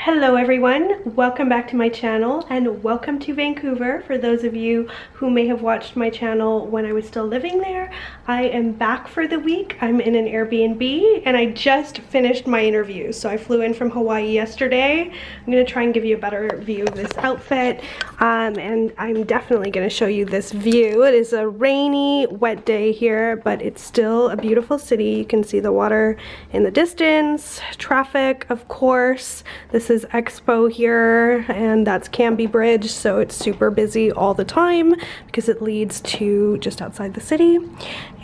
Hello everyone, welcome back to my channel and welcome to Vancouver. For those of you who may have watched my channel when I was still living there, I am back for the week. I'm in an Airbnb and I just finished my interview. So I flew in from Hawaii yesterday. I'm going to try and give you a better view of this outfit and I'm definitely going to show you this view. It is a rainy, wet day here, but it's still a beautiful city. You can see the water in the distance, traffic of course. This is Expo here and that's Cambie Bridge, so it's super busy all the time because it leads to just outside the city.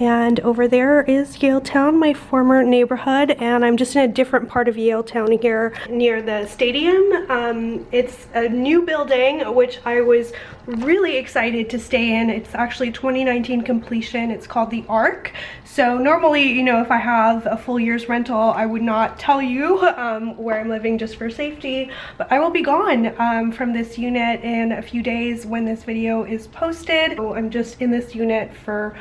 And over there is Yaletown, my former neighborhood, and I'm just in a different part of Yaletown here near the stadium. It's a new building which I was really excited to stay in. It's actually 2019 completion. It's called the Arc. So normally, you know, if I have a full year's rental, I would not tell you where I'm living just for safety, but I will be gone from this unit in a few days when this video is posted. So I'm just in this unit for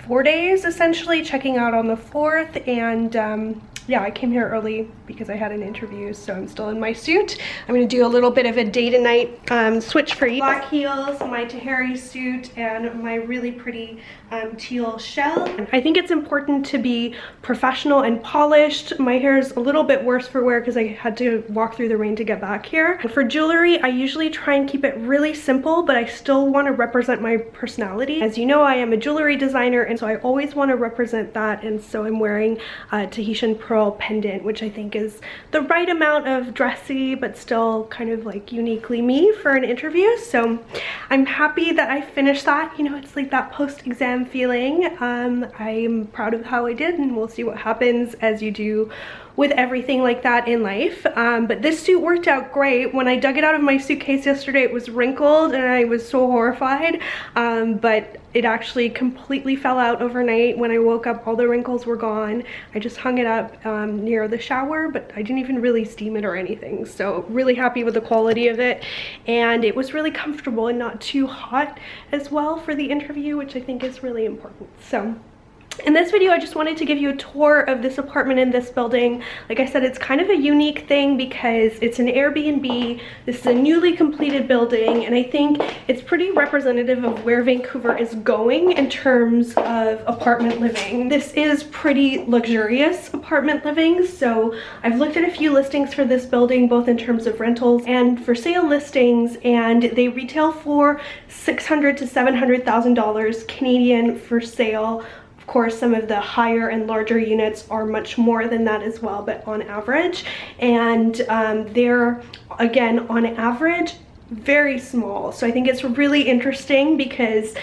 4 days essentially, checking out on the 4th, and yeah, I came here early because I had an interview, so I'm still in my suit. I'm going to do a little bit of a day to night switch for you. Black heels, my Tahari suit, and my really pretty teal shell. I think it's important to be professional and polished. My hair is a little bit worse for wear because I had to walk through the rain to get back here. For jewelry, I usually try and keep it really simple, but I still want to represent my personality. As you know, I am a jewelry designer, and so I always want to represent that, and so I'm wearing a Tahitian pearl pendant, which I think is the right amount of dressy but still kind of like uniquely me for an interview. So I'm happy that I finished that. You know, it's like that post-exam feeling. I'm proud of how I did, and we'll see what happens, as you do with everything like that in life. But this suit worked out great. When I dug it out of my suitcase yesterday, it was wrinkled and I was so horrified, but it actually completely fell out overnight. When I woke up, all the wrinkles were gone. I just hung it up near the shower, but I didn't even really steam it or anything. So really happy with the quality of it, and it was really comfortable and not too hot as well for the interview, which I think is really important. So in this video, I just wanted to give you a tour of this apartment in this building. Like I said, it's kind of a unique thing because it's an Airbnb. This is a newly completed building, and I think it's pretty representative of where Vancouver is going in terms of apartment living. This is pretty luxurious apartment living, so I've looked at a few listings for this building, both in terms of rentals and for sale listings, and they retail for $600,000 to $700,000 Canadian for sale. Of course, some of the higher and larger units are much more than that as well, but on average. And they're, again, on average, very small. So I think it's really interesting because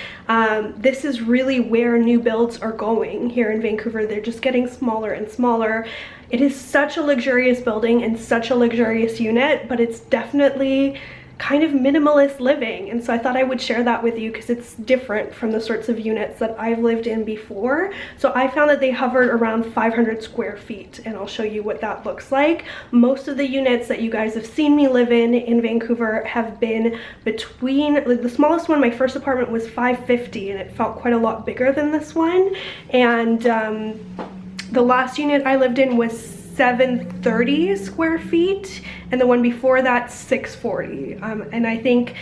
this is really where new builds are going here in Vancouver. They're just getting smaller and smaller. It is such a luxurious building and such a luxurious unit, but it's definitely kind of minimalist living, and so I thought I would share that with you because it's different from the sorts of units that I've lived in before. So I found that they hovered around 500 square feet, and I'll show you what that looks like. Most of the units that you guys have seen me live in Vancouver have been between, like the smallest one, my first apartment was 550, and it felt quite a lot bigger than this one, and the last unit I lived in was 730 square feet, and the one before that 640, and I think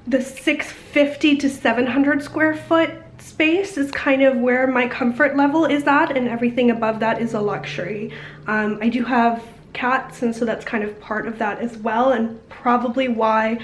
the 650 to 700 square foot space is kind of where my comfort level is at, and everything above that is a luxury. I do have cats, and so that's kind of part of that as well, and probably why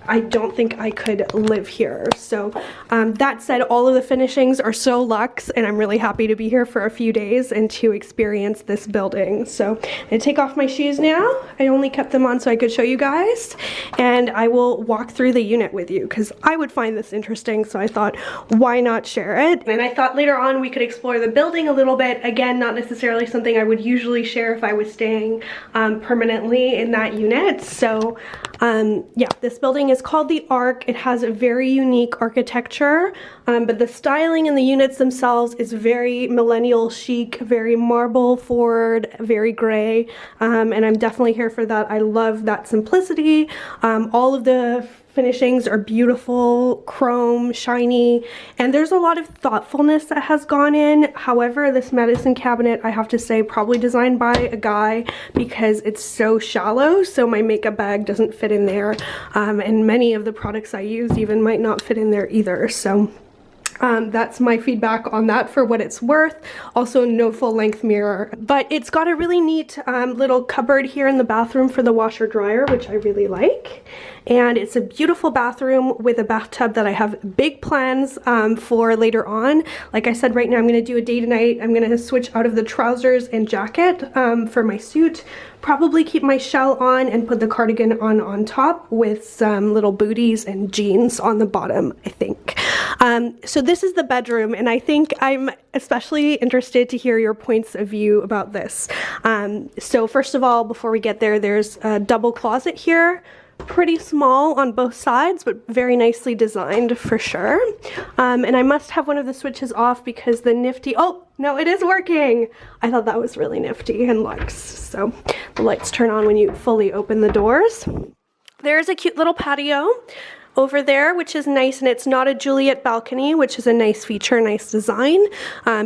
I don't think I could live here. So that said, all of the finishings are so luxe, and I'm really happy to be here for a few days and to experience this building. So I'm gonna take off my shoes now. I only kept them on so I could show you guys, and I will walk through the unit with you because I would find this interesting, so I thought, why not share it? And I thought later on we could explore the building a little bit. Again, not necessarily something I would usually share if I was staying permanently in that unit. So yeah, this building is called the Arc. It has a very unique architecture, but the styling in the units themselves is very millennial chic, very marble forward, very gray, and I'm definitely here for that. I love that simplicity. All of the finishings are beautiful, chrome, shiny, and there's a lot of thoughtfulness that has gone in. However, this medicine cabinet, I have to say, probably designed by a guy because it's so shallow, so my makeup bag doesn't fit in there, and many of the products I use even might not fit in there either. So that's my feedback on that for what it's worth. Also, no full length mirror, but it's got a really neat little cupboard here in the bathroom for the washer dryer, which I really like. And it's a beautiful bathroom with a bathtub that I have big plans for later on. Like I said, right now I'm going to do a day to night. I'm going to switch out of the trousers and jacket for my suit. Probably keep my shell on and put the cardigan on top with some little booties and jeans on the bottom, I think. So this is the bedroom, and I think I'm especially interested to hear your points of view about this. So first of all, before we get there, there's a double closet here. Pretty small on both sides, but very nicely designed for sure. And I must have one of the switches off because the nifty, oh no, it is working. I thought that was really nifty and luxe. So the lights turn on when you fully open the doors. There's a cute little patio over there, which is nice, and it's not a Juliet balcony, which is a nice feature, nice design,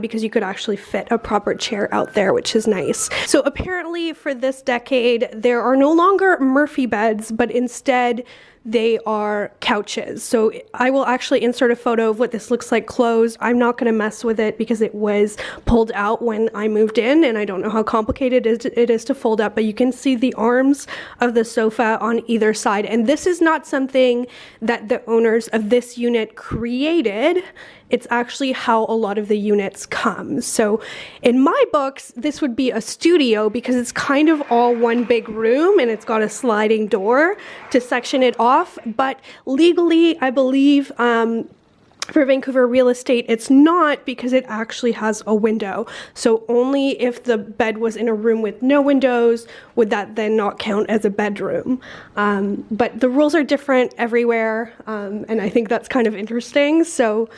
because you could actually fit a proper chair out there, which is nice. So apparently for this decade, there are no longer Murphy beds, but instead they are couches. So I will actually insert a photo of what this looks like closed. I'm not going to mess with it because it was pulled out when I moved in, and I don't know how complicated it is to fold up, but you can see the arms of the sofa on either side. And this is not something that the owners of this unit created. It's actually how a lot of the units come. So in my books, this would be a studio because it's kind of all one big room and it's got a sliding door to section it off. But legally, I believe, for Vancouver real estate, it's not, because it actually has a window. So only if the bed was in a room with no windows would that then not count as a bedroom. But the rules are different everywhere, and I think that's kind of interesting. So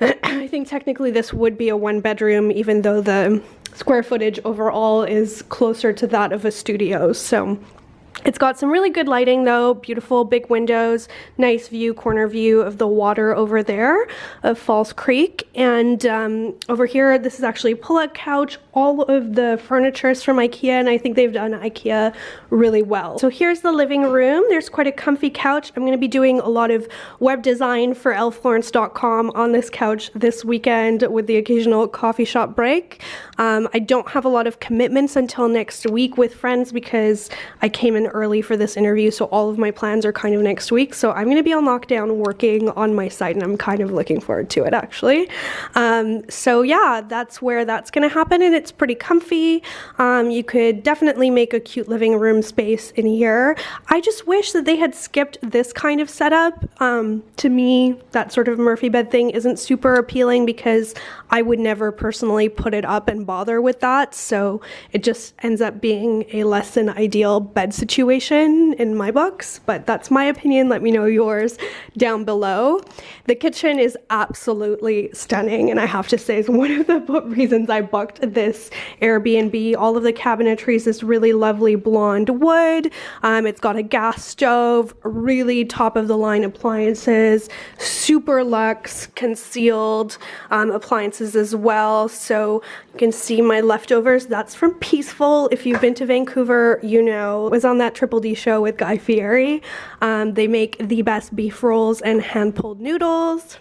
I think technically this would be a one bedroom, even though the square footage overall is closer to that of a studio. So it's got some really good lighting though, beautiful big windows, nice view, corner view of the water over there of Falls Creek. And over here, this is actually a pull-out couch. All of the furniture is from Ikea, and I think they've done Ikea really well. So here's the living room. There's quite a comfy couch. I'm going to be doing a lot of web design for elflorence.com on this couch this weekend with the occasional coffee shop break. I don't have a lot of commitments until next week with friends because I came in early for this interview, so all of my plans are kind of next week. So I'm going to be on lockdown working on my site, and I'm kind of looking forward to it actually. So yeah, that's where that's going to happen, and it's pretty comfy. You could definitely make a cute living room space in here. I just wish that they had skipped this kind of setup. To me, that sort of Murphy bed thing isn't super appealing because I would never personally put it up and bother with that. So it just ends up being a less than ideal bed situation in my books, but that's my opinion. Let me know yours down below. The kitchen is absolutely stunning, and I have to say is one of the reasons I booked this Airbnb. All of the cabinetry is this really lovely blonde wood. It's got a gas stove, really top of the line appliances, super luxe concealed appliances as well. So you can see my leftovers. That's from Peaceful. If you've been to Vancouver, you know, it was on that Triple D show with Guy Fieri. They make the best beef rolls and hand-pulled noodles,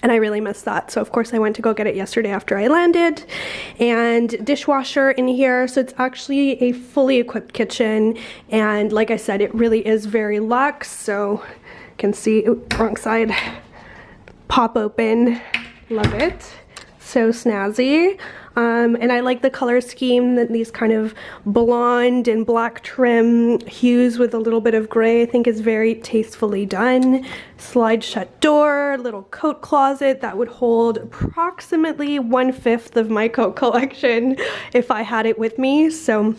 and I really miss that. So of course I went to go get it yesterday after I landed. And dishwasher in here, so it's actually a fully equipped kitchen, and like I said, it really is very luxe. So you can see, oops, wrong side, pop open, love it, so snazzy. And I like the color scheme, that these kind of blonde and black trim hues with a little bit of gray, I think is very tastefully done. Slide shut door, little coat closet that would hold approximately 1/5 of my coat collection if I had it with me. So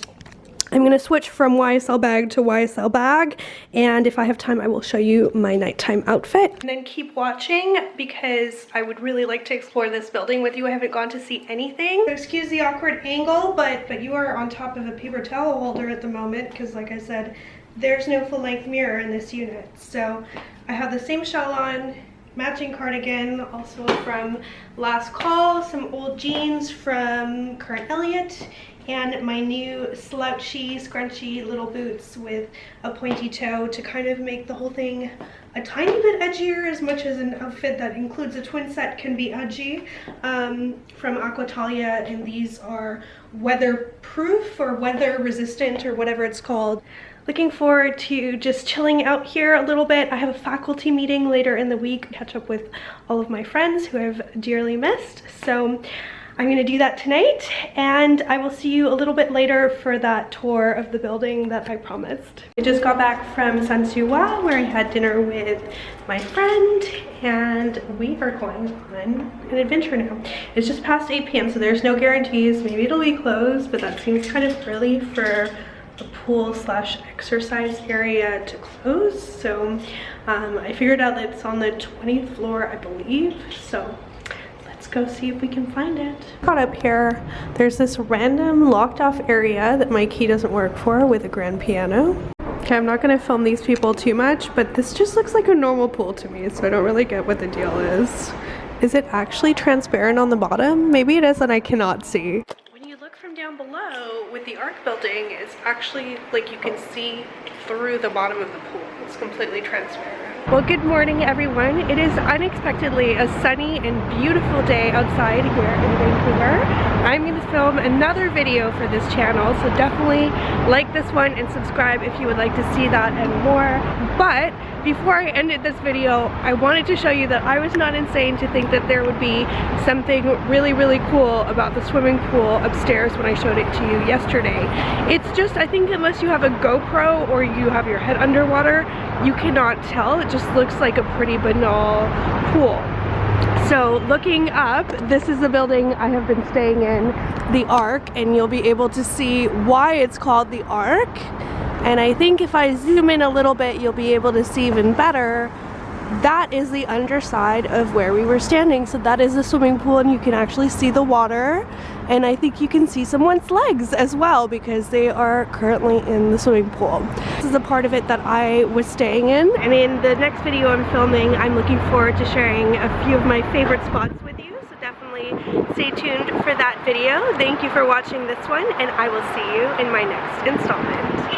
I'm going to switch from YSL bag to YSL bag, and if I have time I will show you my nighttime outfit. And then keep watching because I would really like to explore this building with you. I haven't gone to see anything. Excuse the awkward angle, but you are on top of a paper towel holder at the moment because, like I said, there's no full-length mirror in this unit. So I have the same shawl on, matching cardigan, also from last call, some old jeans from Current Elliott, and my new slouchy, scrunchy little boots with a pointy toe to kind of make the whole thing a tiny bit edgier, as much as an outfit that includes a twin set can be edgy, from Akoya, and these are weatherproof or weather resistant or whatever it's called. Looking forward to just chilling out here a little bit. I have a faculty meeting later in the week, catch up with all of my friends who I've dearly missed. So I'm gonna do that tonight, and I will see you a little bit later for that tour of the building that I promised. I just got back from Sansuwa, where I had dinner with my friend, and we are going on an adventure now. It's just past 8 p.m. so there's no guarantees. Maybe it'll be closed, but that seems kind of early for a pool slash exercise area to close. So I figured out that it's on the 20th floor, I believe. So let's go see if we can find it. Got up here, there's this random locked off area that my key doesn't work for with a grand piano. Okay, I'm not gonna film these people too much, but this just looks like a normal pool to me, so I don't really get what the deal is. Is it actually transparent on the bottom? Maybe it is and I cannot see. When you look from down below with the arc building, it's actually like you can see through the bottom of the pool. It's completely transparent. Well, good morning everyone. It is unexpectedly a sunny and beautiful day outside here in Vancouver. I'm going to film another video for this channel, so definitely like this one and subscribe if you would like to see that and more. But before I ended this video, I wanted to show you that I was not insane to think that there would be something really, really cool about the swimming pool upstairs when I showed it to you yesterday. It's just, I think unless you have a GoPro or you have your head underwater, you cannot tell. It just looks like a pretty banal pool. So looking up, this is the building I have been staying in, the Arc, and you'll be able to see why it's called the Arc. And I think if I zoom in a little bit, you'll be able to see even better. That is the underside of where we were standing. So that is the swimming pool, and you can actually see the water. And I think you can see someone's legs as well, because they are currently in the swimming pool. This is a part of it that I was staying in. And in the next video I'm filming, I'm looking forward to sharing a few of my favorite spots with you. So definitely stay tuned for that video. Thank you for watching this one, and I will see you in my next installment.